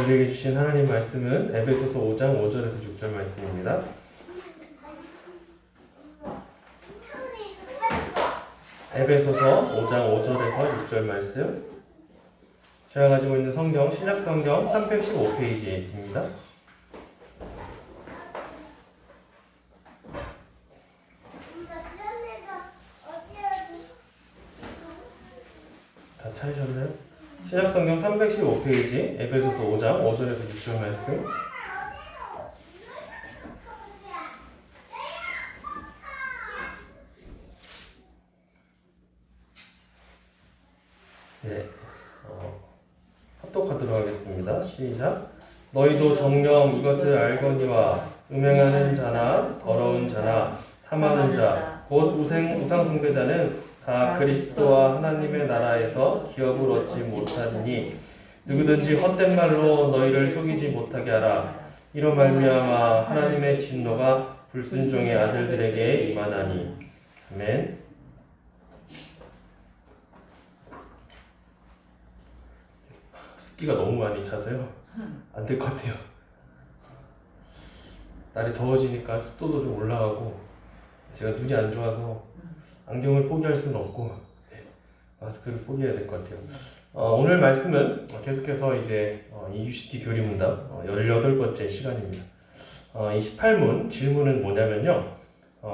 우리에게 주신 하나님 말씀은 에베소서 5장 5절에서 6절 말씀입니다. 에베소서 5장 5절에서 6절 말씀. 제가 가지고 있는 성경, 신약성경 315페이지에 있습니다. 다 찾으셨나요? 신약성경 315페이지, 에베소서 5장 5절에서 6절 말씀. 네, 합독하도록 하겠습니다. 시작. 너희도 정녕 이것을 알거니와 음행하는 자나 더러운 자나 탐하는 자 곧 우상 숭배자는 다 그리스도와 하나님의 나라에서 기업을 얻지 못하리니 누구든지 헛된 말로 너희를 속이지 못하게 하라. 이로 말미암아 하나님의 진노가 불순종의 아들들에게 임하나니. 아멘. 습기가 너무 많이 차서요. 안 될 것 같아요. 날이 더워지니까 습도도 좀 올라가고 제가 눈이 안 좋아서 안경을 포기할 수는 없고 마스크를 포기해야 될 것 같아요. 오늘 말씀은 계속해서 이제 EUCT 교리문답 18번째 시간입니다. 28문 질문은 뭐냐면요.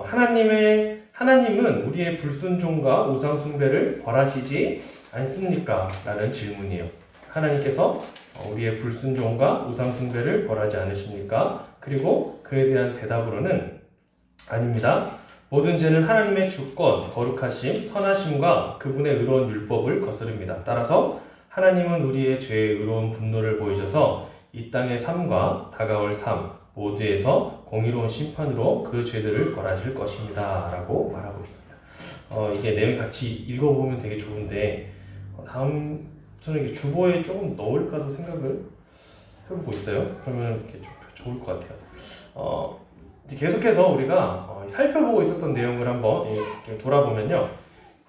하나님은 우리의 불순종과 우상숭배를 벌하시지 않습니까? 라는 질문이에요. 하나님께서 우리의 불순종과 우상숭배를 벌하지 않으십니까? 그리고 그에 대한 대답으로는 아닙니다. 모든 죄는 하나님의 주권, 거룩하심, 선하심과 그분의 의로운 율법을 거스릅니다. 따라서 하나님은 우리의 죄에 의로운 분노를 보이셔서 이 땅의 삶과 다가올 삶 모두에서 공의로운 심판으로 그 죄들을 벌하실 것입니다. 라고 말하고 있습니다. 이게 내용 같이 읽어보면 되게 좋은데 다음 저는 이게 주보에 조금 넣을까도 생각을 해보고 있어요. 그러면 이렇게 좀 좋을 것 같아요. 계속해서 우리가 살펴보고 있었던 내용을 한번 돌아보면요.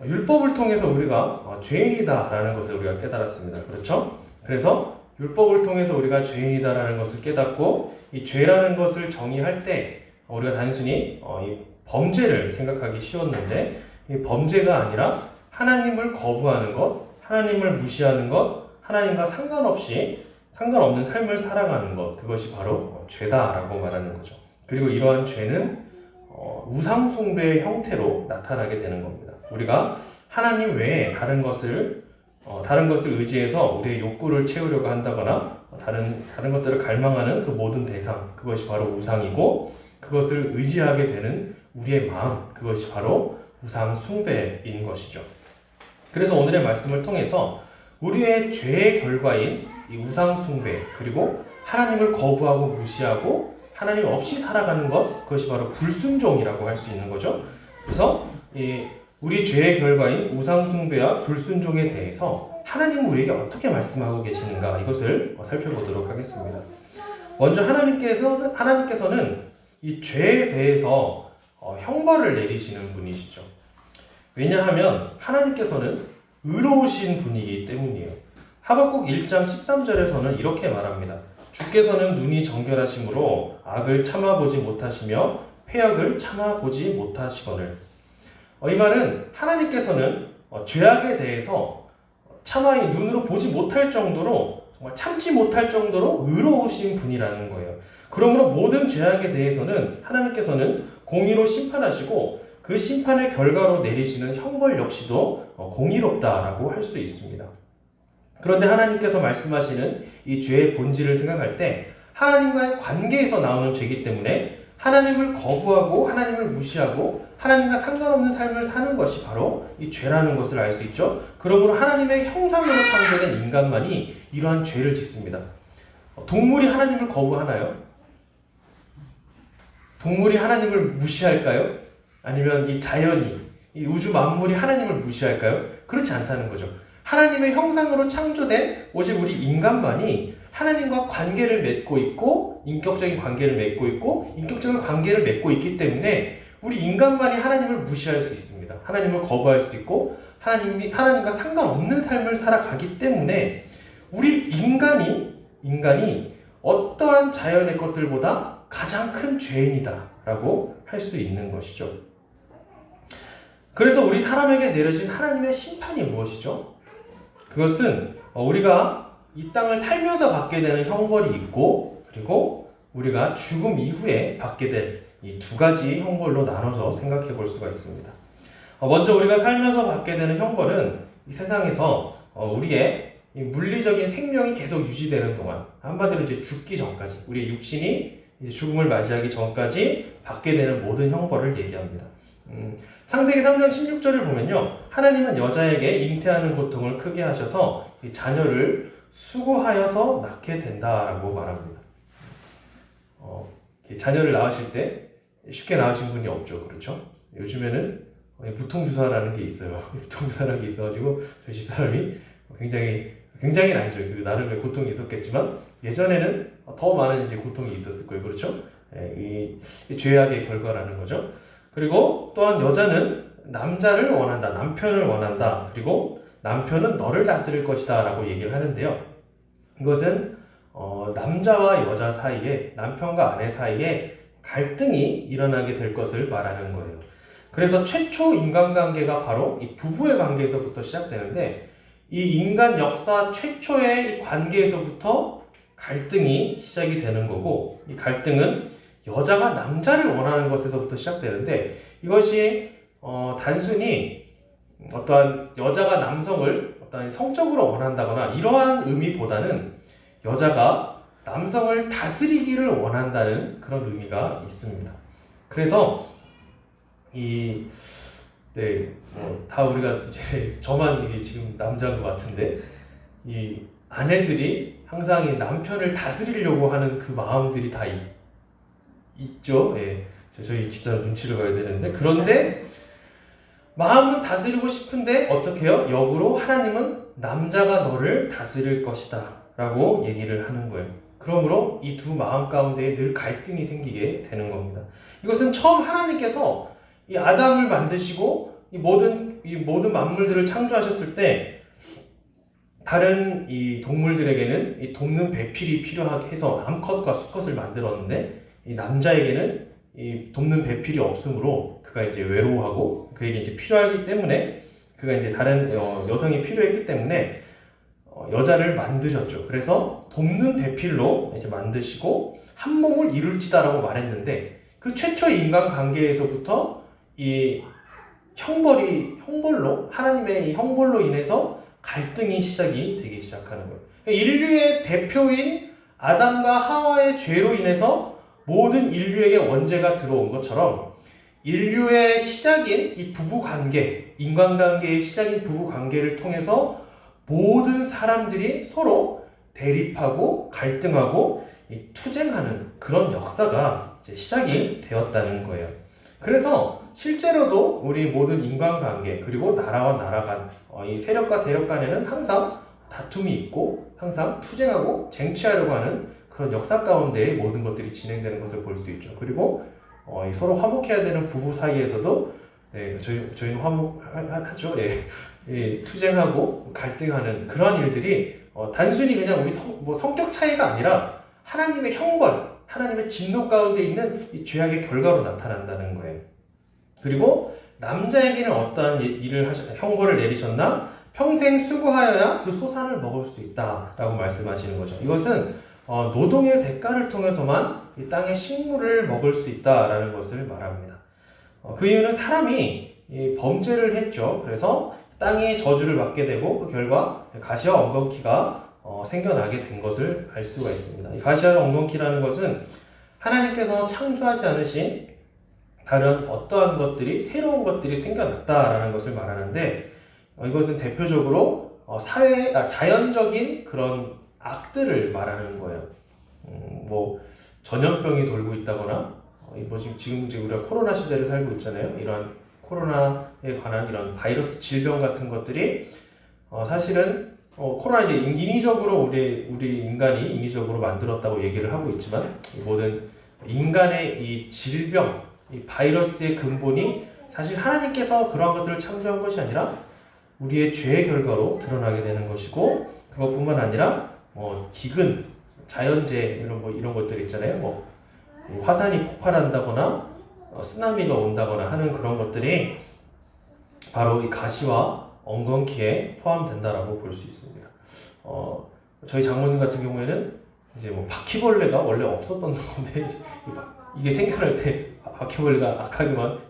율법을 통해서 우리가 죄인이다라는 것을 우리가 깨달았습니다. 그렇죠? 그래서 율법을 통해서 우리가 죄인이다라는 것을 깨닫고 이 죄라는 것을 정의할 때 우리가 단순히 이 범죄를 생각하기 쉬웠는데 이 범죄가 아니라 하나님을 거부하는 것, 하나님을 무시하는 것, 하나님과 상관없는 삶을 살아가는 것, 그것이 바로 죄다라고 말하는 거죠. 그리고 이러한 죄는 우상숭배의 형태로 나타나게 되는 겁니다. 우리가 하나님 외에 다른 것을 의지해서 우리의 욕구를 채우려고 한다거나 다른 것들을 갈망하는 그 모든 대상, 그것이 바로 우상이고 그것을 의지하게 되는 우리의 마음, 그것이 바로 우상숭배인 것이죠. 그래서 오늘의 말씀을 통해서 우리의 죄의 결과인 이 우상숭배, 그리고 하나님을 거부하고 무시하고 하나님 없이 살아가는 것, 그것이 바로 불순종이라고 할 수 있는 거죠. 그래서 우리 죄의 결과인 우상숭배와 불순종에 대해서 하나님은 우리에게 어떻게 말씀하고 계시는가, 이것을 살펴보도록 하겠습니다. 먼저 하나님께서는 이 죄에 대해서 형벌을 내리시는 분이시죠. 왜냐하면 하나님께서는 의로우신 분이기 때문이에요. 하박국 1장 13절에서는 이렇게 말합니다. 주께서는 눈이 정결하심으로 악을 참아보지 못하시며 패역을 참아보지 못하시거늘. 이 말은 하나님께서는 죄악에 대해서 차마이 눈으로 보지 못할 정도로, 정말 참지 못할 정도로 의로우신 분이라는 거예요. 그러므로 모든 죄악에 대해서는 하나님께서는 공의로 심판하시고 그 심판의 결과로 내리시는 형벌 역시도 공의롭다라고 할 수 있습니다. 그런데 하나님께서 말씀하시는 이 죄의 본질을 생각할 때 하나님과의 관계에서 나오는 죄이기 때문에 하나님을 거부하고 하나님을 무시하고 하나님과 상관없는 삶을 사는 것이 바로 이 죄라는 것을 알 수 있죠. 그러므로 하나님의 형상으로 창조된 인간만이 이러한 죄를 짓습니다. 동물이 하나님을 거부하나요? 동물이 하나님을 무시할까요? 아니면 이 자연이, 이 우주 만물이 하나님을 무시할까요? 그렇지 않다는 거죠. 하나님의 형상으로 창조된 오직 우리 인간만이 하나님과 관계를 맺고 있고 인격적인 관계를 맺고 있고 인격적인 관계를 맺고 있기 때문에 우리 인간만이 하나님을 무시할 수 있습니다. 하나님을 거부할 수 있고 하나님과 상관없는 삶을 살아가기 때문에 우리 인간이 인간이 어떠한 자연의 것들보다 가장 큰 죄인이다라고 할 수 있는 것이죠. 그래서 우리 사람에게 내려진 하나님의 심판이 무엇이죠? 그것은 우리가 이 땅을 살면서 받게 되는 형벌이 있고, 그리고 우리가 죽음 이후에 받게 될 이 두 가지 형벌로 나눠서 생각해 볼 수가 있습니다. 먼저 우리가 살면서 받게 되는 형벌은 이 세상에서 우리의 이 물리적인 생명이 계속 유지되는 동안, 한마디로 이제 죽기 전까지, 우리의 육신이 이제 죽음을 맞이하기 전까지 받게 되는 모든 형벌을 얘기합니다. 창세기 3장 16절을 보면요, 하나님은 여자에게 잉태하는 고통을 크게 하셔서 이 자녀를 수고하여서 낳게 된다라고 말합니다. 자녀를 낳으실 때 쉽게 낳으신 분이 없죠, 그렇죠? 요즘에는 무통주사라는 게 있어요. 무통주사라는 게 있어가지고 저희 집사람이 굉장히 아니죠. 나름의 고통이 있었겠지만 예전에는 더 많은 이제 고통이 있었을 거예요, 그렇죠? 이 죄악의 결과라는 거죠. 그리고 또한 여자는 남자를 원한다, 남편을 원한다. 그리고 남편은 너를 다스릴 것이다라고 얘기를 하는데요. 이것은 남자와 여자 사이에, 남편과 아내 사이에 갈등이 일어나게 될 것을 말하는 거예요. 그래서 최초 인간관계가 바로 이 부부의 관계에서부터 시작되는데, 이 인간 역사 최초의 이 관계에서부터 갈등이 시작이 되는 거고, 이 갈등은 여자가 남자를 원하는 것에서부터 시작되는데, 이것이 단순히 어떠한 여자가 남성을 어떠한 성적으로 원한다거나 이러한 의미보다는 여자가 남성을 다스리기를 원한다는 그런 의미가 있습니다. 그래서 다 우리가 이제 저만 이게 지금 남자인 것 같은데, 이 아내들이 항상 이 남편을 다스리려고 하는 그 마음들이 다 있죠. 예. 저희 집사람 눈치를 봐야 되는데, 그런데 마음은 다스리고 싶은데 어떻게 해요? 역으로 하나님은 남자가 너를 다스릴 것이다 라고 얘기를 하는 거예요. 그러므로 이 두 마음 가운데 늘 갈등이 생기게 되는 겁니다. 이것은 처음 하나님께서 이 아담을 만드시고 이 모든 만물들을 창조하셨을 때, 다른 이 동물들에게는 이 돕는 배필이 필요하게 해서 암컷과 수컷을 만들었는데, 이 남자에게는 이 돕는 배필이 없으므로 그가 이제 외로워하고 그에게 이제 필요하기 때문에, 그가 이제 다른 여성이 필요했기 때문에 여자를 만드셨죠. 그래서 돕는 배필로 이제 만드시고 한 몸을 이룰지다라고 말했는데, 그 최초의 인간 관계에서부터 이 형벌로, 하나님의 이 형벌로 인해서 갈등이 시작이 되기 시작하는 거예요. 인류의 대표인 아담과 하와의 죄로 인해서 모든 인류에게 원죄가 들어온 것처럼, 인류의 시작인 이 부부관계, 인간관계의 시작인 부부관계를 통해서 모든 사람들이 서로 대립하고 갈등하고 투쟁하는 그런 역사가 이제 시작이 되었다는 거예요. 그래서 실제로도 우리 모든 인간관계, 그리고 나라와 나라 간, 이 세력과 세력 간에는 항상 다툼이 있고 항상 투쟁하고 쟁취하려고 하는 그런 역사 가운데 모든 것들이 진행되는 것을 볼 수 있죠. 그리고 서로 화목해야 되는 부부 사이에서도 저희는 화목하죠. 투쟁하고 갈등하는 그러한 일들이 단순히 그냥 우리 성격 차이가 아니라 하나님의 형벌, 하나님의 진노 가운데 있는 이 죄악의 결과로 나타난다는 거예요. 그리고 남자에게는 어떠한 형벌을 내리셨나? 평생 수고하여야 그 소산을 먹을 수 있다라고 말씀하시는 거죠. 이것은 노동의 대가를 통해서만 이 땅의 식물을 먹을 수 있다라는 것을 말합니다. 그 이유는 사람이 범죄를 했죠. 그래서 땅이 저주를 받게 되고 그 결과 가시와 엉겅퀴가 생겨나게 된 것을 알 수가 있습니다. 이 가시와 엉겅퀴라는 것은 하나님께서 창조하지 않으신 다른 어떠한 것들이, 새로운 것들이 생겨났다라는 것을 말하는데, 이것은 대표적으로 자연적인 그런 악들을 말하는 거예요. 전염병이 돌고 있다거나, 지금 이제 우리가 코로나 시대를 살고 있잖아요. 이러한 코로나에 관한 이런 바이러스 질병 같은 것들이 사실은 코로나 이제 인위적으로 우리 인간이 인위적으로 만들었다고 얘기를 하고 있지만, 모든 인간의 이 질병, 이 바이러스의 근본이 사실 하나님께서 그러한 것들을 창조한 것이 아니라 우리의 죄의 결과로 드러나게 되는 것이고, 그것뿐만 아니라 기근, 자연재해 이런 것들 있잖아요. 화산이 폭발한다거나 쓰나미가 온다거나 하는 그런 것들이 바로 이 가시와 엉겅퀴에 포함된다라고 볼 수 있습니다. 저희 장모님 같은 경우에는 이제 바퀴벌레가 원래 없었던 건데 이게 생겨날 때 바퀴벌레가 악하기만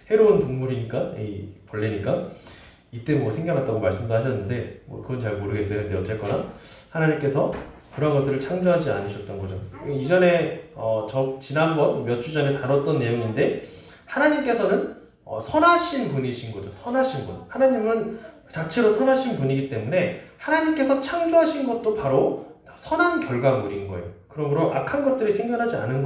해로운 동물이니까 이 벌레니까 이때 생겨났다고 말씀도 하셨는데 그건 잘 모르겠어요. 근데 어쨌거나 하나님께서 그런 것들을 창조하지 않으셨던 거죠. 이전에 지난번 몇 주 전에 다뤘던 내용인데 하나님께서는 선하신 분이신 거죠. 선하신 분. 하나님은 자체로 선하신 분이기 때문에 하나님께서 창조하신 것도 바로 선한 결과물인 거예요. 그러므로 악한 것들이 생겨나지 않은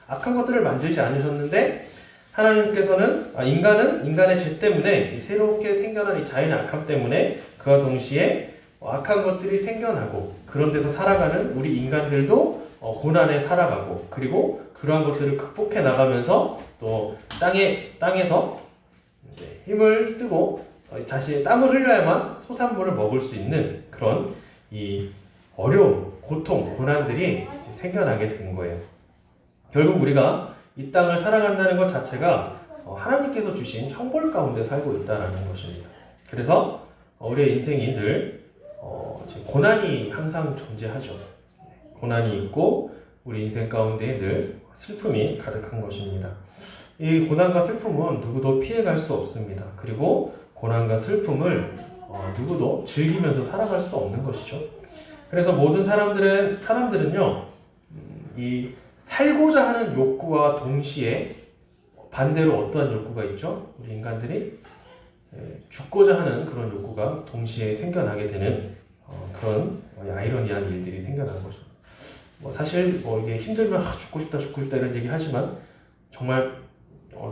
악한 것들을 만들지 않으셨는데 하나님께서는 인간의 죄 때문에 새롭게 생겨난 이 자연의 악함 때문에 그와 동시에 악한 것들이 생겨나고 그런 데서 살아가는 우리 인간들도 고난에 살아가고 그리고 그러한 것들을 극복해 나가면서 또 땅에서 힘을 쓰고 자신의 땀을 흘려야만 소산물을 먹을 수 있는 그런 이 어려움, 고통, 고난들이 생겨나게 된 거예요. 결국 우리가 이 땅을 살아간다는 것 자체가 하나님께서 주신 형벌 가운데 살고 있다는 것입니다. 그래서 우리의 인생이 늘 고난이 항상 존재하죠. 고난이 있고 우리 인생 가운데 늘 슬픔이 가득한 것입니다. 이 고난과 슬픔은 누구도 피해갈 수 없습니다. 그리고 고난과 슬픔을 누구도 즐기면서 살아갈 수 없는 것이죠. 그래서 모든 사람들은요, 이 살고자 하는 욕구와 동시에 반대로 어떠한 욕구가 있죠? 우리 인간들이 죽고자 하는 그런 욕구가 동시에 생겨나게 되는 그런 아이러니한 일들이 생겨난 거죠. 사실 이게 힘들면 죽고 싶다 이런 얘기 하지만 정말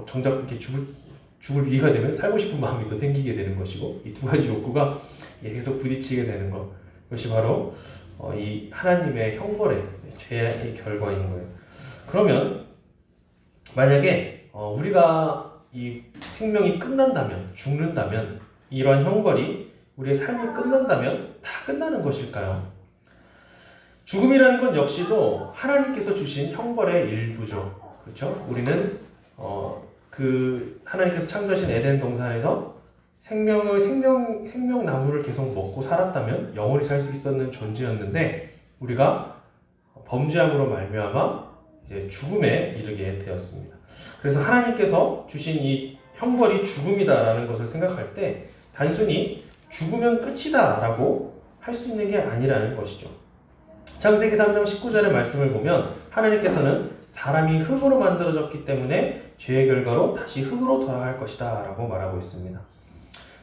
정작 이렇게 죽을 위기가 되면 살고 싶은 마음이 또 생기게 되는 것이고 이 두 가지 욕구가 계속 부딪히게 되는 것, 그것이 바로 이 하나님의 형벌의 죄의 결과인 거예요. 그러면 만약에 우리가 이 생명이 끝난다면, 죽는다면 이러한 형벌이 우리의 삶이 끝난다면 다 끝나는 것일까요? 죽음이라는 것 역시도 하나님께서 주신 형벌의 일부죠. 그렇죠? 우리는 하나님께서 창조하신 에덴 동산에서 생명나무를 계속 먹고 살았다면 영원히 살 수 있었는 존재였는데 우리가 범죄함으로 말미암아 이제 죽음에 이르게 되었습니다. 그래서 하나님께서 주신 이 형벌이 죽음이다라는 것을 생각할 때 단순히 죽으면 끝이다라고 할 수 있는 게 아니라는 것이죠. 창세기 3장 19절의 말씀을 보면 하나님께서는 사람이 흙으로 만들어졌기 때문에 죄의 결과로 다시 흙으로 돌아갈 것이다 라고 말하고 있습니다.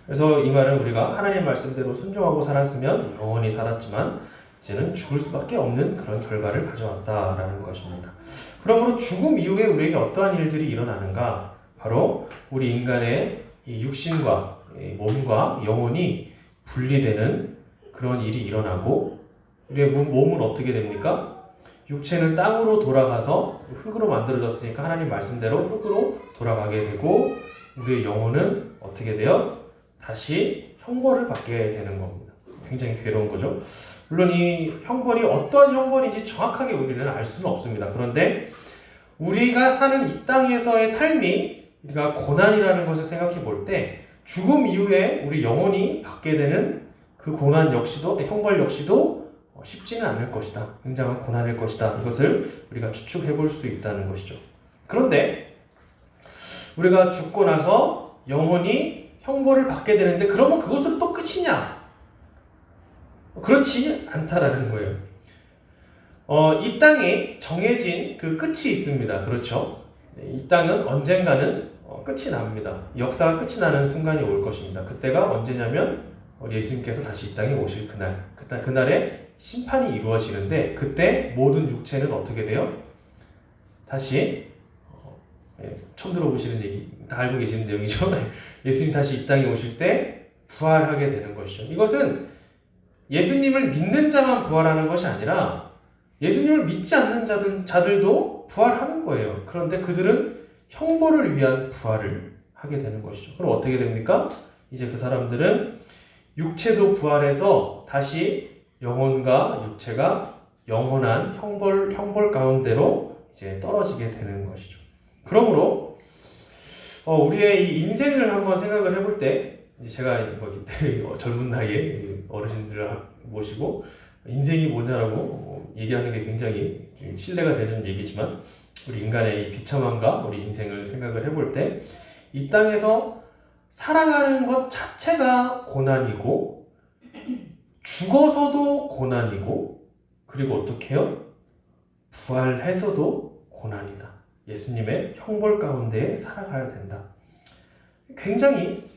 그래서 이 말은 우리가 하나님 말씀대로 순종하고 살았으면 영원히 살았지만 이제는 죽을 수밖에 없는 그런 결과를 가져왔다라는 것입니다. 그러므로 죽음 이후에 우리에게 어떠한 일들이 일어나는가? 바로 우리 인간의 이 육신과 이 몸과 영혼이 분리되는 그런 일이 일어나고 우리의 몸은 어떻게 됩니까? 육체는 땅으로 돌아가서 흙으로 만들어졌으니까 하나님 말씀대로 흙으로 돌아가게 되고 우리의 영혼은 어떻게 돼요? 다시 형벌을 받게 되는 겁니다. 굉장히 괴로운 거죠. 물론 이 형벌이 어떤 형벌인지 정확하게 우리는 알 수는 없습니다. 그런데 우리가 사는 이 땅에서의 삶이 우리가 고난이라는 것을 생각해 볼 때 죽음 이후에 우리 영혼이 받게 되는 그 고난 역시도, 형벌 역시도 쉽지는 않을 것이다. 굉장한 고난일 것이다. 이것을 우리가 추측해 볼 수 있다는 것이죠. 그런데 우리가 죽고 나서 영혼이 형벌을 받게 되는데 그러면 그것으로 또 끝이냐? 그렇지 않다라는 거예요. 이 땅에 정해진 그 끝이 있습니다. 그렇죠? 이 땅은 언젠가는 끝이 납니다. 역사가 끝이 나는 순간이 올 것입니다. 그때가 언제냐면 예수님께서 다시 이 땅에 오실 그날에 심판이 이루어지는데 그때 모든 육체는 어떻게 돼요? 다시 처음 들어보시는 얘기, 다 알고 계시는 내용이죠. 예수님 다시 이 땅에 오실 때 부활하게 되는 것이죠. 이것은 예수님을 믿는 자만 부활하는 것이 아니라 예수님을 믿지 않는 자들도 부활하는 거예요. 그런데 그들은 형벌을 위한 부활을 하게 되는 것이죠. 그럼 어떻게 됩니까? 이제 그 사람들은 육체도 부활해서 다시 영혼과 육체가 영원한 형벌 가운데로 이제 떨어지게 되는 것이죠. 그러므로 우리의 이 인생을 한번 생각을 해볼 때, 이제 제가 그때 젊은 나이에 어르신들을 모시고 인생이 뭐냐라고 얘기하는 게 굉장히 신뢰가 되는 얘기지만, 우리 인간의 이 비참함과 우리 인생을 생각을 해볼 때, 이 땅에서 살아가는 것 자체가 고난이고, 죽어서도 고난이고, 그리고 어떻게 해요? 부활해서도 고난이다. 예수님의 형벌 가운데 살아가야 된다. 굉장히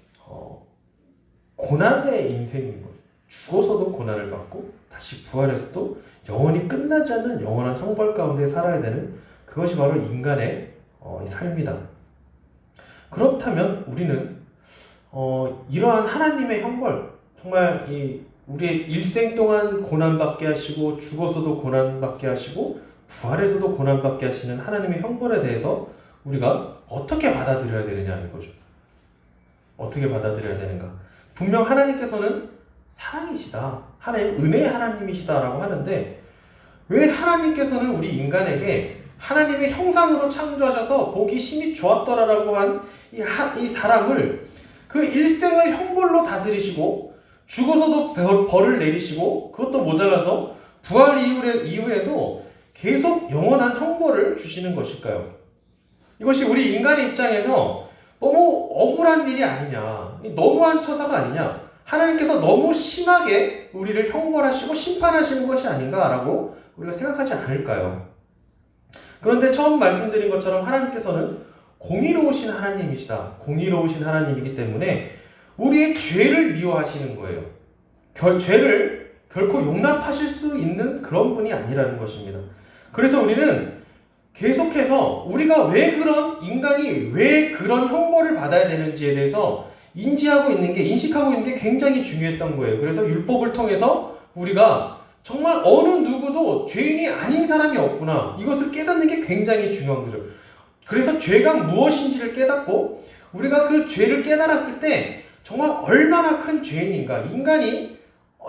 고난의 인생인 거예요. 죽어서도 고난을 받고 다시 부활해서도 영원히 끝나지 않는 영원한 형벌 가운데 살아야 되는, 그것이 바로 인간의 삶이다. 그렇다면 우리는 이러한 하나님의 형벌, 정말 우리의 일생 동안 고난받게 하시고 죽어서도 고난받게 하시고 부활에서도 고난받게 하시는 하나님의 형벌에 대해서 우리가 어떻게 받아들여야 되느냐 이거죠. 어떻게 받아들여야 되는가? 분명 하나님께서는 사랑이시다, 하나님 은혜의 하나님이시다라고 하는데, 왜 하나님께서는 우리 인간에게 하나님의 형상으로 창조하셔서 보기 심히 좋았더라라고 한 이 사람을 그 일생을 형벌로 다스리시고 죽어서도 벌을 내리시고, 그것도 모자라서 부활 이후에도 계속 영원한 형벌을 주시는 것일까요? 이것이 우리 인간의 입장에서 너무 억울한 일이 아니냐, 너무한 처사가 아니냐, 하나님께서 너무 심하게 우리를 형벌하시고 심판하시는 것이 아닌가라고 우리가 생각하지 않을까요? 그런데 처음 말씀드린 것처럼 하나님께서는 공의로우신 하나님이시다. 공의로우신 하나님이기 때문에 우리의 죄를 미워하시는 거예요. 죄를 결코 용납하실 수 있는 그런 분이 아니라는 것입니다. 그래서 우리는 계속해서 우리가 인간이 왜 그런 형벌을 받아야 되는지에 대해서 인식하고 있는 게 굉장히 중요했던 거예요. 그래서 율법을 통해서 우리가 정말 어느 누구도 죄인이 아닌 사람이 없구나, 이것을 깨닫는 게 굉장히 중요한 거죠. 그래서 죄가 무엇인지를 깨닫고, 우리가 그 죄를 깨달았을 때 정말 얼마나 큰 죄인인가, 인간이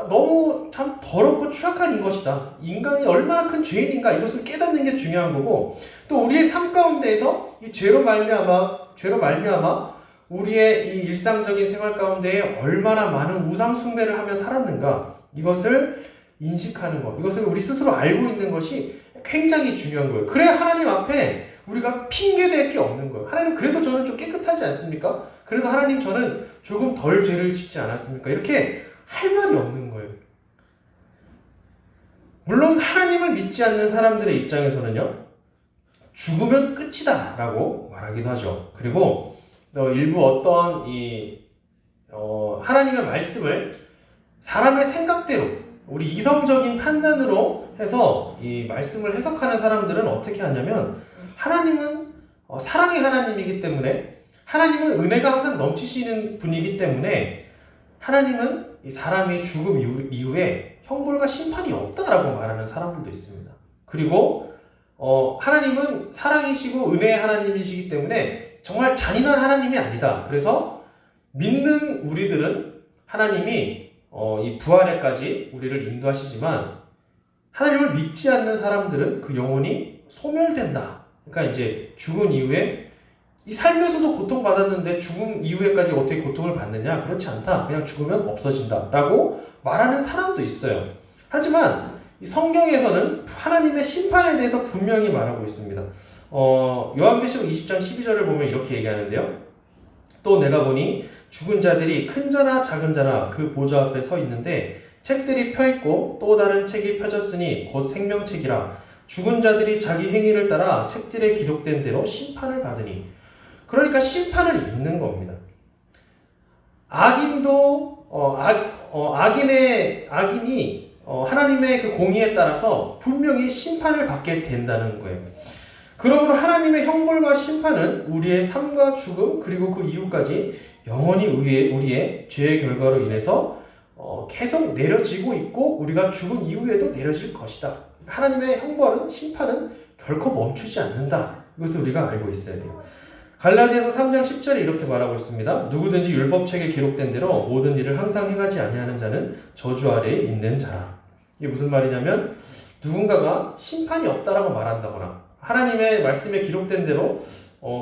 너무 참 더럽고 추악한 것이다, 인간이 얼마나 큰 죄인인가, 이것을 깨닫는 게 중요한 거고, 또 우리의 삶 가운데에서 이 죄로 말미암아 우리의 이 일상적인 생활 가운데에 얼마나 많은 우상 숭배를 하며 살았는가, 이것을 인식하는 것, 이것을 우리 스스로 알고 있는 것이 굉장히 중요한 거예요. 그래야 하나님 앞에 우리가 핑계댈 게 없는 거예요. 하나님, 그래도 저는 좀 깨끗하지 않습니까? 그래도 하나님, 저는 조금 덜 죄를 짓지 않았습니까? 이렇게 할 말이 없는 거예요. 물론 하나님을 믿지 않는 사람들의 입장에서는요, 죽으면 끝이다 라고 말하기도 하죠. 그리고 일부 어떤 하나님의 말씀을 사람의 생각대로, 우리 이성적인 판단으로 해서 이 말씀을 해석하는 사람들은 어떻게 하냐면, 하나님은 사랑의 하나님이기 때문에, 하나님은 은혜가 항상 넘치시는 분이기 때문에, 하나님은 이 사람이 죽음 이후에 형벌과 심판이 없다라고 말하는 사람들도 있습니다. 그리고 하나님은 사랑이시고 은혜의 하나님이시기 때문에 정말 잔인한 하나님이 아니다. 그래서 믿는 우리들은 하나님이 이 부활에까지 우리를 인도하시지만, 하나님을 믿지 않는 사람들은 그 영혼이 소멸된다. 그러니까 이제 죽은 이후에, 이 살면서도 고통받았는데 죽음 이후에까지 어떻게 고통을 받느냐? 그렇지 않다. 그냥 죽으면 없어진다 라고 말하는 사람도 있어요. 하지만 이 성경에서는 하나님의 심판에 대해서 분명히 말하고 있습니다. 요한계시록 20장 12절을 보면 이렇게 얘기하는데요. 또 내가 보니 죽은 자들이 큰 자나 작은 자나 그 보좌 앞에 서 있는데, 책들이 펴있고 또 다른 책이 펴졌으니 곧 생명책이라. 죽은 자들이 자기 행위를 따라 책들에 기록된 대로 심판을 받으니. 그러니까 심판을 입는 겁니다. 악인이 하나님의 그 공의에 따라서 분명히 심판을 받게 된다는 거예요. 그러므로 하나님의 형벌과 심판은 우리의 삶과 죽음, 그리고 그 이후까지 영원히 우리의 죄의 결과로 인해서 계속 내려지고 있고, 우리가 죽은 이후에도 내려질 것이다. 하나님의 형벌은, 심판은 결코 멈추지 않는다. 이것을 우리가 알고 있어야 돼요. 갈라디아서 3장 10절에 이렇게 말하고 있습니다. 누구든지 율법책에 기록된 대로 모든 일을 항상 행하지 아니하는 자는 저주 아래에 있는 자라. 이게 무슨 말이냐면, 누군가가 심판이 없다라고 말한다거나 하나님의 말씀에 기록된 대로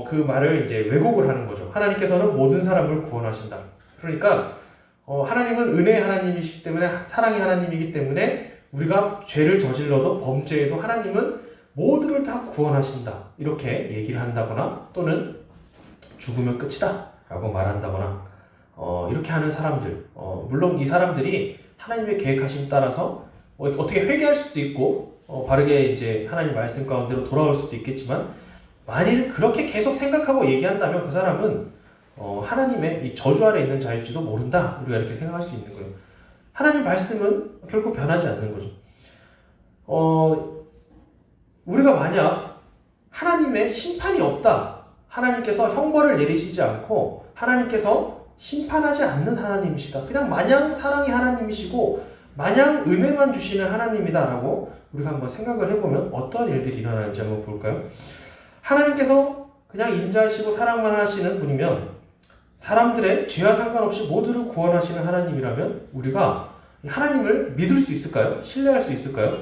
그 말을 이제 왜곡을 하는 거죠. 하나님께서는 모든 사람을 구원하신다. 그러니까 하나님은 은혜의 하나님이시기 때문에 사랑의 하나님이기 때문에 우리가 죄를 저질러도 범죄에도 하나님은 모두를 다 구원하신다. 이렇게 얘기를 한다거나 또는 죽으면 끝이다 라고 말한다거나 이렇게 하는 사람들 물론 이 사람들이 하나님의 계획하심 따라서 어떻게 회개할 수도 있고 바르게 이제 하나님 말씀 가운데로 돌아올 수도 있겠지만 만일 그렇게 계속 생각하고 얘기한다면 그 사람은 하나님의 이 저주 아래 있는 자일지도 모른다. 우리가 이렇게 생각할 수 있는 거예요. 하나님 말씀은 결코 변하지 않는 거죠. 우리가 만약 하나님의 심판이 없다. 하나님께서 형벌을 내리시지 않고 하나님께서 심판하지 않는 하나님이시다. 그냥 마냥 사랑의 하나님이시고 마냥 은혜만 주시는 하나님이다라고 우리가 한번 생각을 해보면 어떤 일들이 일어나는지 한번 볼까요? 하나님께서 그냥 인자하시고 사랑만 하시는 분이면 사람들의 죄와 상관없이 모두를 구원하시는 하나님이라면 우리가 하나님을 믿을 수 있을까요? 신뢰할 수 있을까요?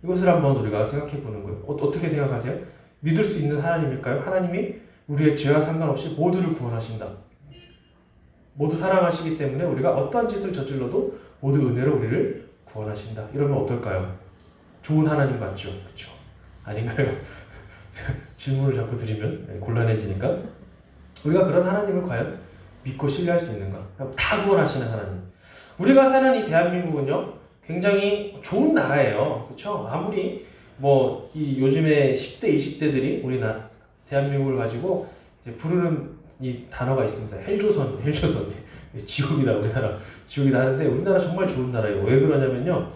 이것을 한번 우리가 생각해 보는 거예요. 어떻게 생각하세요? 믿을 수 있는 하나님일까요? 하나님이 우리의 죄와 상관없이 모두를 구원하신다. 모두 사랑하시기 때문에 우리가 어떠한 짓을 저질러도 모두 은혜로 우리를 구원하신다. 이러면 어떨까요? 좋은 하나님 같죠? 그렇죠? 아닌가요? 질문을 자꾸 드리면 곤란해지니까 우리가 그런 하나님을 과연 믿고 신뢰할 수 있는가? 다 구원하시는 하나님. 우리가 사는 이 대한민국은요 굉장히 좋은 나라예요. 그렇죠? 아무리 이 요즘에 10대, 20대들이 우리 대한민국을 가지고 이제 부르는 이 단어가 있습니다. 헬조선. 지옥이다, 우리나라. 지옥이다 하는데 우리나라 정말 좋은 나라예요. 왜 그러냐면요.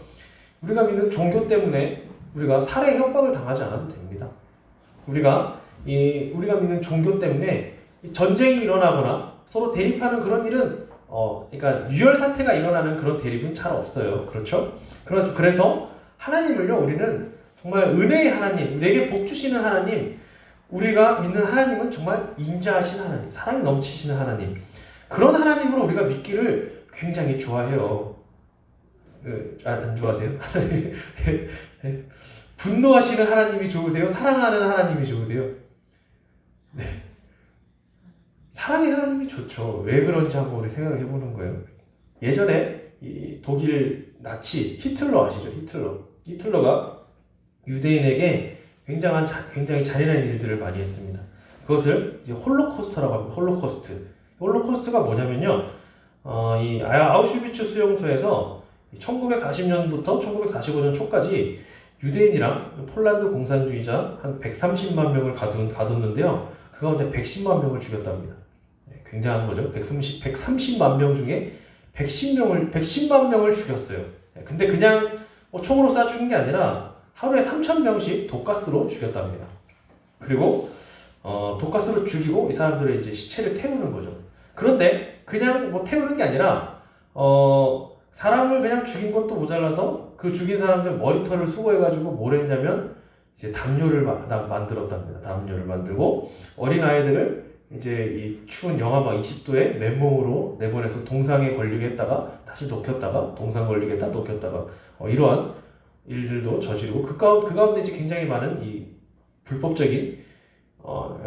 우리가 믿는 종교 때문에 우리가 살해 협박을 당하지 않아도 됩니다. 우리가 믿는 종교 때문에 전쟁이 일어나거나 서로 대립하는 그런 일은 그러니까 유혈 사태가 일어나는 그런 대립은 잘 없어요. 그렇죠? 그래서 하나님을요 우리는 정말 은혜의 하나님, 내게 복 주시는 하나님, 우리가 믿는 하나님은 정말 인자하신 하나님, 사랑이 넘치시는 하나님, 그런 하나님으로 우리가 믿기를 굉장히 좋아해요. 안 좋아하세요? 하나님 분노하시는 하나님이 좋으세요? 사랑하는 하나님이 좋으세요? 네. 사랑의 하나님이 좋죠. 왜 그런지 한번 우리 생각해 보는 거예요. 예전에 이 독일 나치 히틀러 아시죠? 히틀러가 유대인에게 굉장히 잔인한 일들을 많이 했습니다. 그것을 이제 홀로코스트라고 합니다. 홀로코스트가 뭐냐면요. 이 아우슈비츠 수용소에서 1940년부터 1945년 초까지 유대인이랑 폴란드 공산주의자 한 130만 명을 가뒀는데요. 그 가운데 110만 명을 죽였답니다. 굉장한 거죠. 130만 명 중에 110만 명을 죽였어요. 근데 그냥 총으로 쏴 죽인 게 아니라 하루에 3,000명씩 독가스로 죽였답니다. 그리고 독가스로 죽이고 이 사람들의 이제 시체를 태우는 거죠. 그런데 그냥 태우는 게 아니라 사람을 그냥 죽인 것도 모자라서 그 죽인 사람들 머리털을 수거해가지고 뭘 했냐면 이제 담요를 만들었답니다. 담요를 만들고 어린 아이들을 이제 이 추운 영하막 20도에 맨몸으로 내보내서 동상에 걸리게 했다가 다시 녹였다가 동상 걸리게 했다 녹였다가 이러한 일들도 저지르고 그 가운데 이제 굉장히 많은 이 불법적인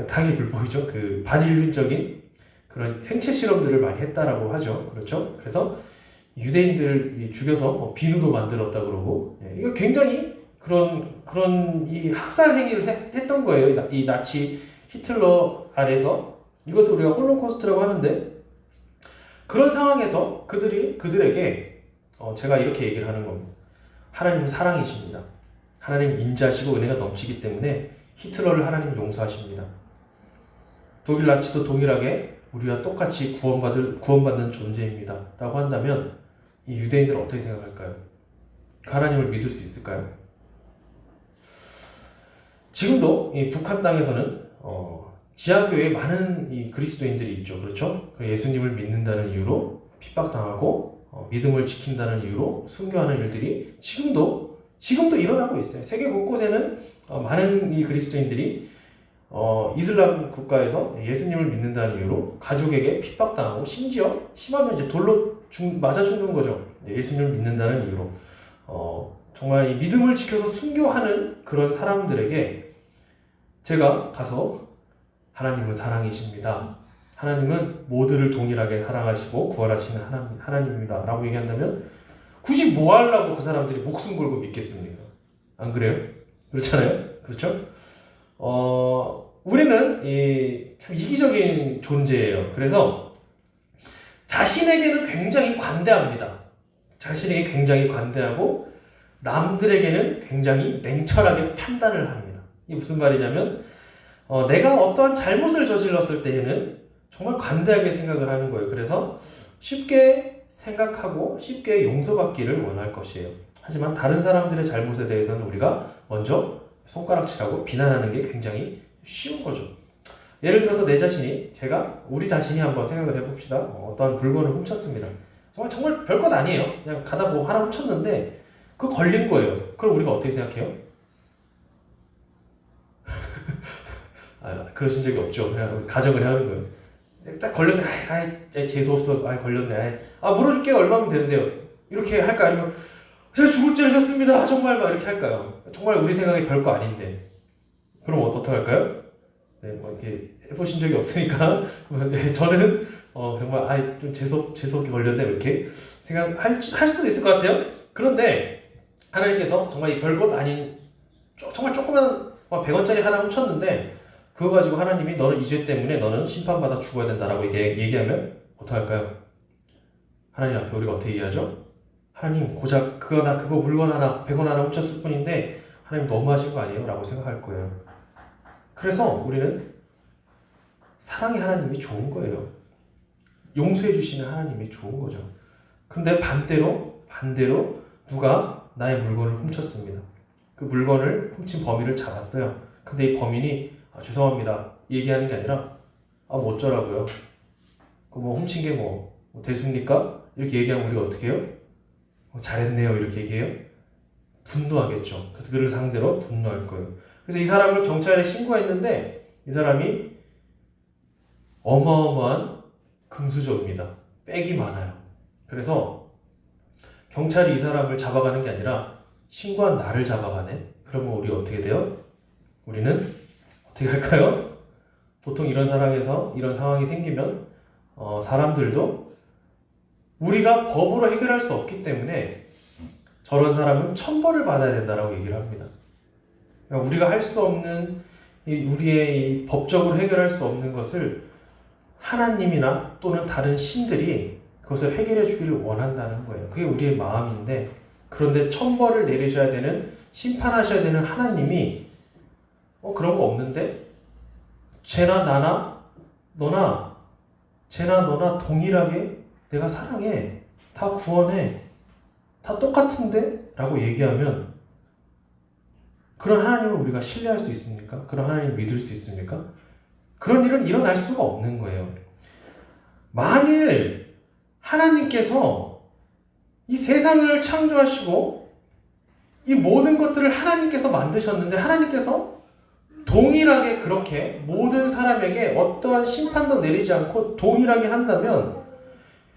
당연히 불법이죠. 그 반인륜적인 그런 생체 실험들을 많이 했다라고 하죠. 그렇죠? 그래서 유대인들 죽여서 비누도 만들었다 그러고 이거 굉장히 그런 이 학살 행위를 했던 거예요. 이 나치 히틀러 아래서 이것을 우리가 홀로코스트라고 하는데 그런 상황에서 그들에게 제가 이렇게 얘기를 하는 겁니다. 하나님은 사랑이십니다. 하나님 인자하시고 은혜가 넘치기 때문에 히틀러를 하나님 용서하십니다. 독일 나치도 동일하게 우리와 똑같이 구원받는 존재입니다. 라고 한다면 이 유대인들은 어떻게 생각할까요? 하나님을 믿을 수 있을까요? 지금도 이 북한 땅에서는 지하교회에 많은 이 그리스도인들이 있죠. 그렇죠? 예수님을 믿는다는 이유로 핍박당하고 믿음을 지킨다는 이유로 순교하는 일들이 지금도 일어나고 있어요. 세계 곳곳에는 많은 이 그리스도인들이 이슬람 국가에서 예수님을 믿는다는 이유로 가족에게 핍박당하고 심지어 심하면 이제 돌로 맞아 죽는 거죠. 예수님을 믿는다는 이유로 정말 이 믿음을 지켜서 순교하는 그런 사람들에게 제가 가서 하나님은 사랑이십니다. 하나님은 모두를 동일하게 사랑하시고 구원하시는 하나님입니다. 라고 얘기한다면 굳이 뭐 하려고 그 사람들이 목숨 걸고 믿겠습니까? 안 그래요? 그렇잖아요? 그렇죠? 우리는 참 이기적인 존재예요. 그래서 자신에게는 굉장히 관대합니다. 자신에게 굉장히 관대하고 남들에게는 굉장히 냉철하게 판단을 합니다. 이게 무슨 말이냐면 내가 어떠한 잘못을 저질렀을 때에는 정말 관대하게 생각을 하는 거예요. 그래서 쉽게 생각하고 쉽게 용서받기를 원할 것이에요. 하지만 다른 사람들의 잘못에 대해서는 우리가 먼저 손가락질하고 비난하는 게 굉장히 쉬운 거죠. 예를 들어서 우리 자신이 한번 생각을 해봅시다. 어떤 물건을 훔쳤습니다. 정말 별것 아니에요. 그냥 가다 뭐 하나 훔쳤는데 그거 걸린 거예요. 그럼 우리가 어떻게 생각해요? 그러신 적이 없죠. 그냥 가정을 하는 거예요. 딱 걸려서 재수없어. 걸렸네. 물어줄게요. 얼마면 되는데요. 이렇게 할까? 아니면 제가 죽을 죄를 졌습니다. 정말 막 이렇게 할까요? 정말 우리 생각에 별거 아닌데. 그럼 어떻게 할까요? 네, 이렇게 해보신 적이 없으니까 저는 정말 좀 재수없게 걸렸네 이렇게 생각할 수도 있을 것 같아요. 그런데 하나님께서 정말 이 별것 아닌 정말 조그만 100원짜리 하나 훔쳤는데 그거 가지고 하나님이 너는 이 죄 때문에 너는 심판받아 죽어야 된다라고 얘기하면 어떻게 할까요? 하나님 앞에 우리가 어떻게 얘기하죠? 하나님 고작 그거 물건 하나 100원 하나 훔쳤을 뿐인데 하나님 너무하신 거 아니에요? 라고 생각할 거예요. 그래서 우리는 사랑의 하나님이 좋은 거예요. 용서해 주시는 하나님이 좋은 거죠. 그런데 반대로 누가 나의 물건을 훔쳤습니다. 그 물건을 훔친 범인을 잡았어요. 근데 이 범인이 죄송합니다 얘기하는 게 아니라 뭐 어쩌라고요? 뭐 훔친 게 뭐 대수입니까? 이렇게 얘기하면 우리가 어떻게 해요? 잘했네요 이렇게 얘기해요? 분노하겠죠. 그래서 그를 상대로 분노할 거예요. 그래서 이 사람을 경찰에 신고했는데 이 사람이 어마어마한 금수저입니다. 백이 많아요. 그래서 경찰이 이 사람을 잡아가는 게 아니라 신고한 나를 잡아가네. 그러면 우리 어떻게 돼요? 우리는 어떻게 할까요? 보통 이런 상황이 생기면 사람들도 우리가 법으로 해결할 수 없기 때문에 저런 사람은 천벌을 받아야 된다라고 얘기를 합니다. 그러니까 우리가 할 수 없는 우리의 법적으로 해결할 수 없는 것을 하나님이나 또는 다른 신들이 그것을 해결해 주기를 원한다는 거예요. 그게 우리의 마음인데 그런데 천벌을 내리셔야 되는 심판하셔야 되는 하나님이 그런 거 없는데 쟤나 나나 너나 쟤나 너나 동일하게 내가 사랑해 다 구원해 다 똑같은데? 라고 얘기하면 그런 하나님을 우리가 신뢰할 수 있습니까? 그런 하나님을 믿을 수 있습니까? 그런 일은 일어날 수가 없는 거예요. 만일 하나님께서 이 세상을 창조하시고 이 모든 것들을 하나님께서 만드셨는데 하나님께서 동일하게 그렇게 모든 사람에게 어떠한 심판도 내리지 않고 동일하게 한다면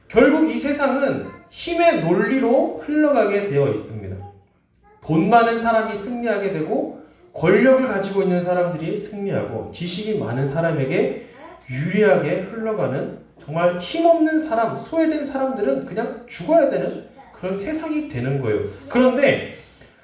결국 이 세상은 힘의 논리로 흘러가게 되어 있습니다. 돈 많은 사람이 승리하게 되고 권력을 가지고 있는 사람들이 승리하고 지식이 많은 사람에게 유리하게 흘러가는 정말 힘없는 사람, 소외된 사람들은 그냥 죽어야 되는 그런 세상이 되는 거예요. 그런데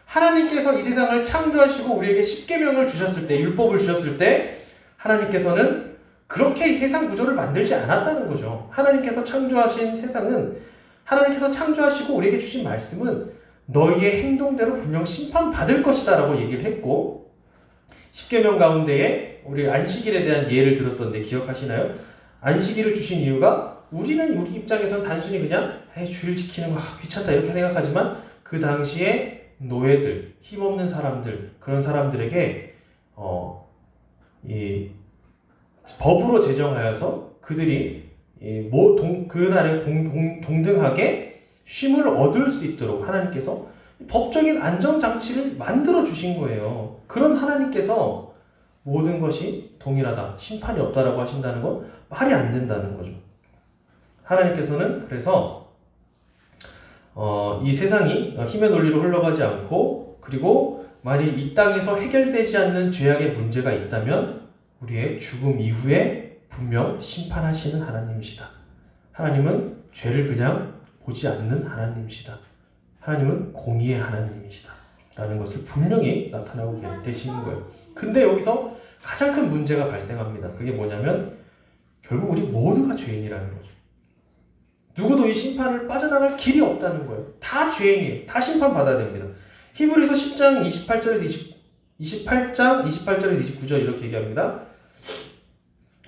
하나님께서 이 세상을 창조하시고 우리에게 십계명을 주셨을 때, 율법을 주셨을 때 하나님께서는 그렇게 이 세상 구조를 만들지 않았다는 거죠. 하나님께서 창조하신 세상은 하나님께서 창조하시고 우리에게 주신 말씀은 너희의 행동대로 분명 심판받을 것이다 라고 얘기를 했고 십계명 가운데에 우리 안식일에 대한 예를 들었었는데 기억하시나요? 안식일을 주신 이유가 우리는 우리 입장에서는 단순히 그냥 주일 지키는 거 귀찮다 이렇게 생각하지만 그 당시에 노예들, 힘없는 사람들 그런 사람들에게 이 법으로 제정하여서 그들이 그날에 동등하게 쉼을 얻을 수 있도록 하나님께서 법적인 안정장치를 만들어 주신 거예요. 그런 하나님께서 모든 것이 동일하다, 심판이 없다라고 하신다는 건 말이 안 된다는 거죠. 하나님께서는 그래서 이 세상이 힘의 논리로 흘러가지 않고 그리고 만일 이 땅에서 해결되지 않는 죄악의 문제가 있다면 우리의 죽음 이후에 분명 심판하시는 하나님이시다. 하나님은 죄를 그냥 보지 않는 하나님이시다. 하나님은 공의의 하나님이시다. 라는 것을 분명히 나타나고 계시는 거예요. 근데 여기서 가장 큰 문제가 발생합니다. 그게 뭐냐면 결국 우리 모두가 죄인이라는 거죠. 누구도 이 심판을 빠져나갈 길이 없다는 거예요. 다 죄인이에요. 다 심판받아야 됩니다. 히브리서 10장 28장 28절에서 29절 이렇게 얘기합니다.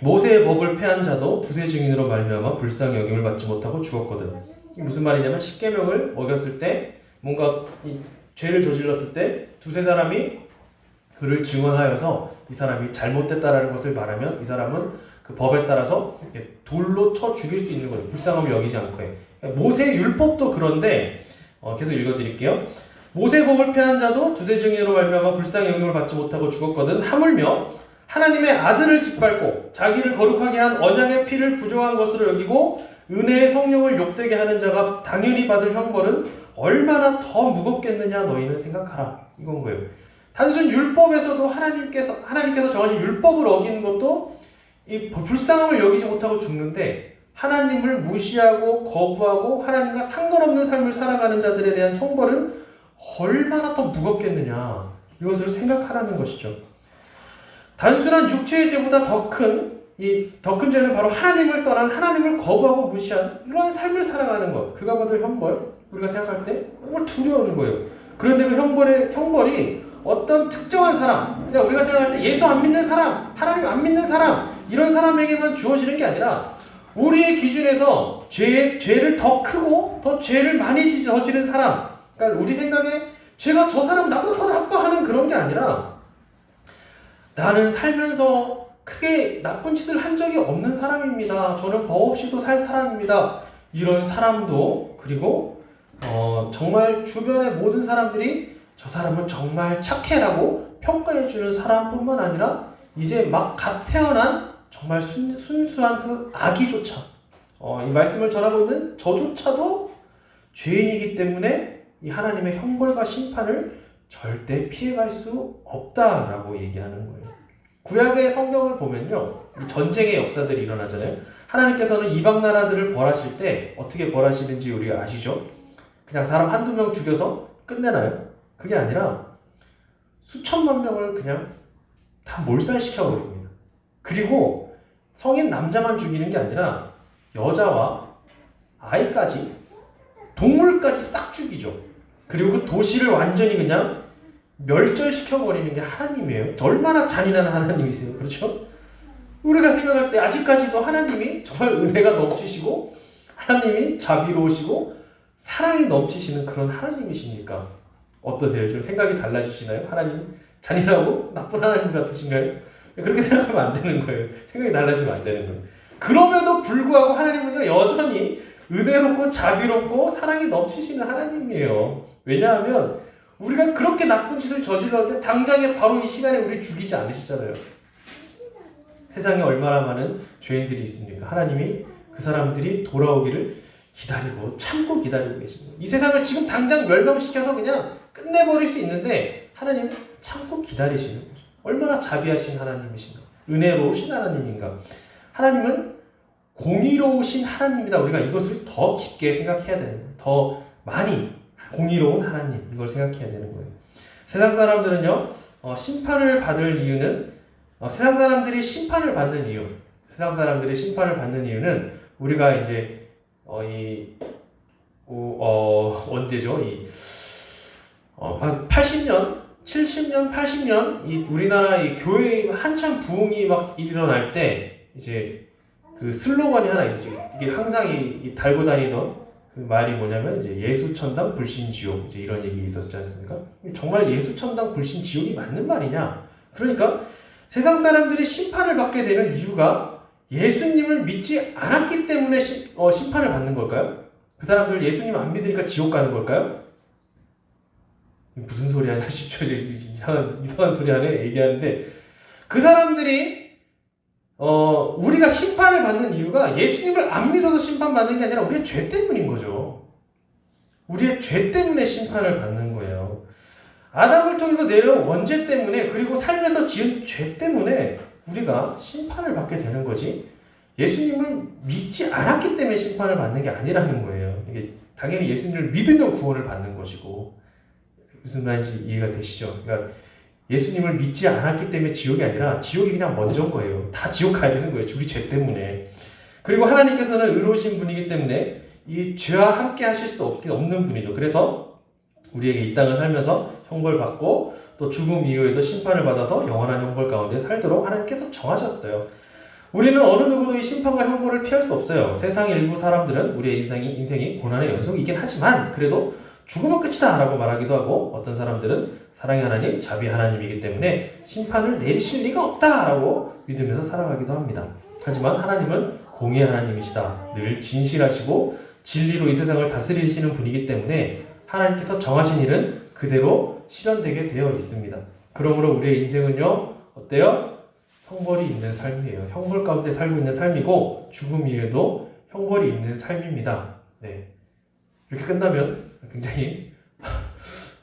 모세의 법을 폐한 자도 두세 증인으로 말미암아 불쌍히 여김을 받지 못하고 죽었거든. 이게 무슨 말이냐면 십계명을 어겼을 때 뭔가 이 죄를 저질렀을 때 두세 사람이 그를 증언하여서 이 사람이 잘못됐다라는 것을 말하면 이 사람은 그 법에 따라서 돌로 쳐 죽일 수 있는 거예요. 불쌍함을 여기지 않고 해. 모세의 율법도 그런데 계속 읽어드릴게요. 모세의 법을 폐한 자도 두세 증인으로 말미암아 불쌍히 여김을 받지 못하고 죽었거든. 하물며 하나님의 아들을 짓밟고 자기를 거룩하게 한 언약의 피를 부정한 것으로 여기고 은혜의 성령을 욕되게 하는 자가 당연히 받을 형벌은 얼마나 더 무겁겠느냐 너희는 생각하라. 이건 거예요. 단순 율법에서도 하나님께서 정하신 율법을 어기는 것도 이 불쌍함을 여기지 못하고 죽는데 하나님을 무시하고 거부하고 하나님과 상관없는 삶을 살아가는 자들에 대한 형벌은 얼마나 더 무겁겠느냐. 이것을 생각하라는 것이죠. 단순한 육체의 죄보다 더 큰 죄는 바로 하나님을 떠난 하나님을 거부하고 무시한 이러한 삶을 살아가는 것. 그가 받을 형벌, 우리가 생각할 때 정말 두려운 거예요. 그런데 그 형벌이 어떤 특정한 사람, 그냥 우리가 생각할 때 예수 안 믿는 사람, 하나님 안 믿는 사람, 이런 사람에게만 주어지는 게 아니라 우리의 기준에서 죄를 더 크고 더 죄를 많이 저지른 사람, 그러니까 우리 생각에 죄가 저 사람 나보다 더 나빠하는 그런 게 아니라 나는 살면서 크게 나쁜 짓을 한 적이 없는 사람입니다. 저는 법 없이도 살 사람입니다. 이런 사람도 그리고 정말 주변의 모든 사람들이 저 사람은 정말 착해라고 평가해주는 사람뿐만 아니라 이제 막 갓 태어난 정말 순수한 그 아기조차 이 말씀을 전하고 있는 저조차도 죄인이기 때문에 이 하나님의 형벌과 심판을 절대 피해갈 수 없다라고 얘기하는 거예요. 구약의 성경을 보면요, 이 전쟁의 역사들이 일어나잖아요. 하나님께서는 이방 나라들을 벌하실 때 어떻게 벌하시는지 우리가 아시죠? 그냥 사람 한두 명 죽여서 끝내나요? 그게 아니라 수천만 명을 그냥 다 몰살시켜버립니다. 그리고 성인 남자만 죽이는 게 아니라 여자와 아이까지 동물까지 싹 죽이죠. 그리고 그 도시를 완전히 그냥 멸절시켜버리는 게 하나님이에요. 얼마나 잔인한 하나님이세요. 그렇죠? 우리가 생각할 때 아직까지도 하나님이 정말 은혜가 넘치시고 하나님이 자비로우시고 사랑이 넘치시는 그런 하나님이십니까? 어떠세요? 좀 생각이 달라지시나요? 하나님 잔인하고 나쁜 하나님 같으신가요? 그렇게 생각하면 안 되는 거예요. 생각이 달라지면 안 되는 거예요. 그럼에도 불구하고 하나님은요, 여전히 은혜롭고 자비롭고 사랑이 넘치시는 하나님이에요. 왜냐하면 우리가 그렇게 나쁜 짓을 저질렀는데 당장에 바로 이 시간에 우리 죽이지 않으시잖아요. 세상에 얼마나 많은 죄인들이 있습니까? 하나님이 그 사람들이 돌아오기를 기다리고 참고 기다리고 계십니다. 이 세상을 지금 당장 멸망시켜서 그냥 끝내버릴 수 있는데 하나님은 참고 기다리시는 거죠. 얼마나 자비하신 하나님이신가, 은혜로우신 하나님인가. 하나님은 공의로우신 하나님이다. 우리가 이것을 더 깊게 생각해야 되는 거예요. 더 많이 공의로운 하나님, 이걸 생각해야 되는 거예요. 세상 사람들은요, 심판을 받을 이유는 세상 사람들이 심판을 받는 이유는 우리가 이제 언제죠? 80년, 70년, 80년 이 우리나라 이 교회 한참 부흥이 막 일어날 때 이제 그 슬로건이 하나 있죠. 이게 항상 달고 다니던 그 말이 뭐냐면 이제 예수천당 불신지옥, 이제 이런 얘기 있었지 않습니까? 정말 예수천당 불신지옥이 맞는 말이냐? 그러니까 세상 사람들이 심판을 받게 되는 이유가 예수님을 믿지 않았기 때문에 심판을 받는 걸까요? 그 사람들 예수님 안 믿으니까 지옥 가는 걸까요? 무슨 소리 하냐 싶죠. 이상한 소리 하네 얘기하는데, 그 사람들이 우리가 심판을 받는 이유가 예수님을 안 믿어서 심판받는 게 아니라 우리의 죄 때문인 거죠. 우리의 죄 때문에 심판을 받는 거예요. 아담을 통해서 내려온 원죄 때문에, 그리고 삶에서 지은 죄 때문에 우리가 심판을 받게 되는 거지, 예수님을 믿지 않았기 때문에 심판을 받는 게 아니라는 거예요. 이게 당연히 예수님을 믿으면 구원을 받는 것이고, 무슨 말인지 이해가 되시죠? 그러니까 예수님을 믿지 않았기 때문에 지옥이 아니라 지옥이 그냥 먼저인 거예요. 다 지옥 가야 되는 거예요. 우리 죄 때문에. 그리고 하나님께서는 의로우신 분이기 때문에 이 죄와 함께 하실 수 없는 분이죠. 그래서 우리에게 이 땅을 살면서 형벌 받고 또 죽음 이후에도 심판을 받아서 영원한 형벌 가운데 살도록 하나님께서 정하셨어요. 우리는 어느 누구도 이 심판과 형벌을 피할 수 없어요. 세상의 일부 사람들은 우리의 인생이 고난의 연속이긴 하지만 그래도 죽으면 끝이다 라고 말하기도 하고, 어떤 사람들은 사랑의 하나님, 자비 하나님이기 때문에 심판을 내리실 리가 없다 라고 믿으면서 살아가기도 합니다. 하지만 하나님은 공의의 하나님이시다. 늘 진실하시고 진리로 이 세상을 다스리시는 분이기 때문에 하나님께서 정하신 일은 그대로 실현되게 되어 있습니다. 그러므로 우리의 인생은요, 어때요? 형벌이 있는 삶이에요. 형벌 가운데 살고 있는 삶이고, 죽음 이후에도 형벌이 있는 삶입니다. 네. 이렇게 끝나면 굉장히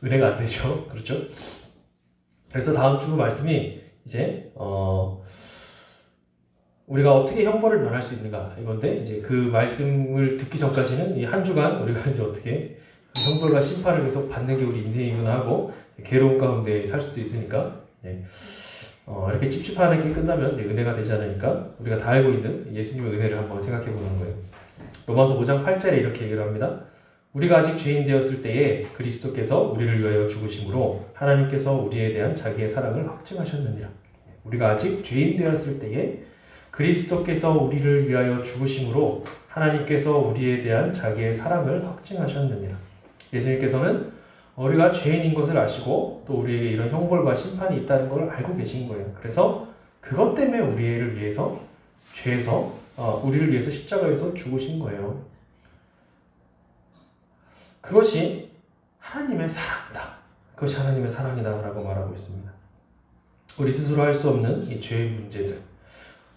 은혜가 안 되죠. 그렇죠? 그래서 다음 주 말씀이 이제 우리가 어떻게 형벌을 면할 수 있는가 이건데, 이제 그 말씀을 듣기 전까지는 이 한 주간 우리가 이제 어떻게 형벌과 심판을 계속 받는 게 우리 인생이구나 하고 괴로운 가운데 살 수도 있으니까, 네. 이렇게 찝찝한 게 끝나면 이제 은혜가 되지 않으니까 우리가 다 알고 있는 예수님의 은혜를 한번 생각해 보는 거예요. 로마서 5장 8절에 이렇게 얘기를 합니다. 우리가 아직 죄인 되었을 때에 그리스도께서 우리를 위하여 죽으심으로 하나님께서 우리에 대한 자기의 사랑을 확증하셨느니라. 우리가 아직 죄인 되었을 때에 그리스도께서 우리를 위하여 죽으심으로 하나님께서 우리에 대한 자기의 사랑을 확증하셨느니라. 예수님께서는 우리가 죄인인 것을 아시고 또 우리에게 이런 형벌과 심판이 있다는 걸 알고 계신 거예요. 그래서 그것 때문에 우리를 위해서 우리를 위해서 십자가에서 죽으신 거예요. 그것이 하나님의 사랑이다. 그것이 하나님의 사랑이다 라고 말하고 있습니다. 우리 스스로 할 수 없는 이 죄의 문제들,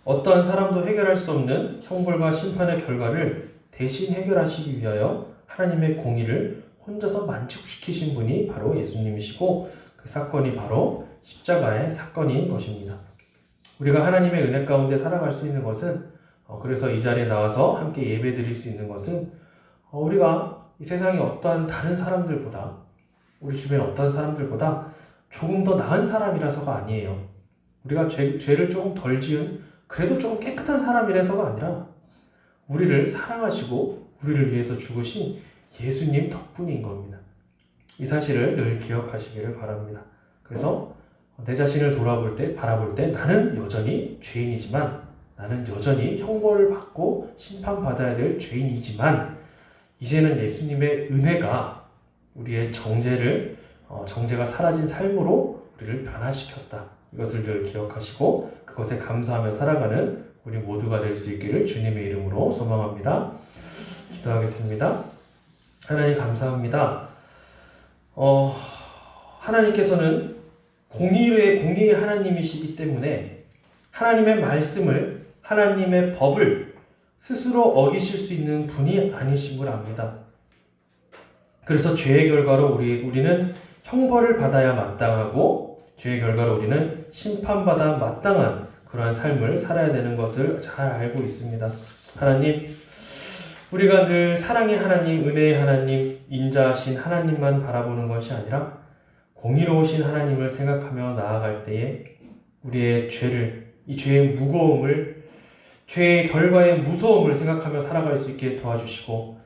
어떠한 사람도 해결할 수 없는 형벌과 심판의 결과를 대신 해결하시기 위하여 하나님의 공의를 혼자서 만족시키신 분이 바로 예수님이시고, 그 사건이 바로 십자가의 사건인 것입니다. 우리가 하나님의 은혜 가운데 살아갈 수 있는 것은, 그래서 이 자리에 나와서 함께 예배 드릴 수 있는 것은, 우리가 이 세상의 어떠한 다른 사람들보다, 우리 주변 어떤 사람들보다 조금 더 나은 사람이라서가 아니에요. 우리가 죄를 조금 덜 지은, 그래도 조금 깨끗한 사람이라서가 아니라 우리를 사랑하시고 우리를 위해서 죽으신 예수님 덕분인 겁니다. 이 사실을 늘 기억하시기를 바랍니다. 그래서 내 자신을 바라볼 때 나는 여전히 죄인이지만, 나는 여전히 형벌을 받고 심판받아야 될 죄인이지만, 이제는 예수님의 은혜가 우리의 정죄가 사라진 삶으로 우리를 변화시켰다. 이것을 늘 기억하시고 그것에 감사하며 살아가는 우리 모두가 될 수 있기를 주님의 이름으로 소망합니다. 기도하겠습니다. 하나님 감사합니다. 하나님께서는 공의의 하나님이시기 때문에 하나님의 말씀을, 하나님의 법을 스스로 어기실 수 있는 분이 아니신 걸 압니다. 그래서 죄의 결과로 우리는 형벌을 받아야 마땅하고, 죄의 결과로 우리는 심판받아 마땅한 그러한 삶을 살아야 되는 것을 잘 알고 있습니다. 하나님, 우리가 늘 사랑의 하나님, 은혜의 하나님, 인자하신 하나님만 바라보는 것이 아니라 공의로우신 하나님을 생각하며 나아갈 때에 우리의 이 죄의 무거움을, 죄의 결과의 무서움을 생각하며 살아갈 수 있게 도와주시고,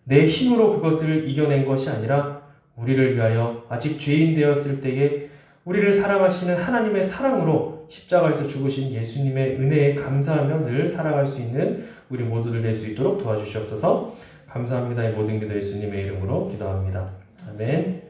내 힘으로 그것을 이겨낸 것이 아니라 우리를 위하여 아직 죄인 되었을 때에 우리를 사랑하시는 하나님의 사랑으로 십자가에서 죽으신 예수님의 은혜에 감사하며 늘 살아갈 수 있는 우리 모두들 될 수 있도록 도와주시옵소서. 감사합니다. 이 모든 기도 예수님의 이름으로 기도합니다. 아멘.